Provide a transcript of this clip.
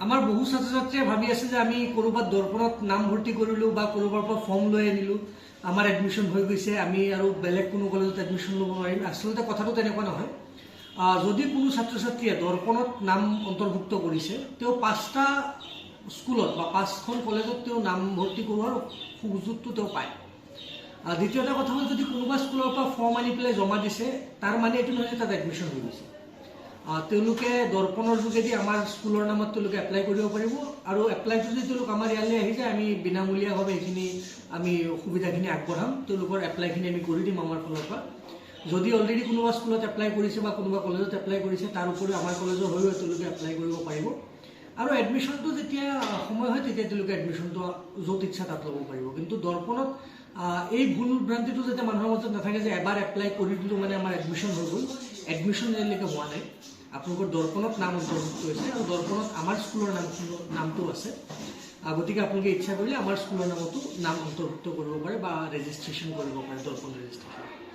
আমাৰ বহু ছাত্ৰ ছাত্ৰীয়ে ভাবি আছে যে আমি ক'ৰবাত দৰ্পণত নাম ভৰ্তি কৰিলোঁ বা ক'ৰবাৰ পৰা ফৰ্ম লৈ আনিলোঁ, আমাৰ এডমিশ্যন হৈ গৈছে, আমি আৰু বেলেগ কোনো কলেজত এডমিশ্যন ল'ব নোৱাৰিম। আচলতে কথাটো তেনেকুৱা নহয়। যদি কোনো ছাত্ৰ ছাত্ৰীয়ে দৰ্পণত নাম অন্তৰ্ভুক্ত কৰিছে, তেওঁ 5টা স্কুলত বা 5খন কলেজত তেওঁ নাম ভৰ্তি কৰোৱাৰ সুযোগটো তেওঁ পায়। দ্বিতীয় এটা কথা হ'ল, যদি কোনোবা স্কুলৰ পৰা ফৰ্ম আনি পেলাই জমা দিছে, তাৰ মানে এইটো নহয় যে তাত এডমিশ্যন হৈ গৈছে। তেওঁলোকে দৰ্পণৰ যোগেদি আমাৰ স্কুলৰ নামত তেওঁলোকে এপ্লাই কৰিব পাৰিব, আৰু এপ্লাইটো যদি তেওঁলোক আমাৰ ইয়ালৈ আহি যায়, আমি বিনামূলীয়াভাৱে এইখিনি আমি সুবিধাখিনি আগবঢ়াম। তেওঁলোকৰ এপ্লাইখিনি আমি কৰি দিম আমাৰ ফালৰ পৰা। যদি অলৰেডি কোনোবা স্কুলত এপ্লাই কৰিছে বা কোনোবা কলেজত এপ্লাই কৰিছে, তাৰ উপৰিও আমাৰ কলেজৰ হৈও তেওঁলোকে এপ্লাই কৰিব পাৰিব। আৰু এডমিশ্যনটো যেতিয়া সময় হয়, তেতিয়া তেওঁলোকে এডমিশ্যনটো য'ত ইচ্ছা তাত ল'ব পাৰিব। কিন্তু দৰ্পণত এই ভুল ভ্ৰান্তিটো যাতে মানুহৰ মাজত নাথাকে যে এবাৰ এপ্লাই কৰি দিলোঁ মানে আমাৰ এডমিশ্যন হৈ গ'ল। এডমিশ্যন যেনেকৈ হোৱা নাই। আপোনালোকৰ দৰ্পণত নাম অন্তৰ্ভুক্ত হৈছে, আৰু দৰ্পণত আমাৰ স্কুলৰ নামটো আছে। গতিকে আপোনালোকে ইচ্ছা কৰিলে আমাৰ স্কুলৰ নামতো নাম অন্তৰ্ভুক্ত কৰিব পাৰে বা ৰেজিষ্ট্ৰেশ্যন কৰিব পাৰে, দৰ্পণ ৰেজিষ্ট্ৰেশ্যন।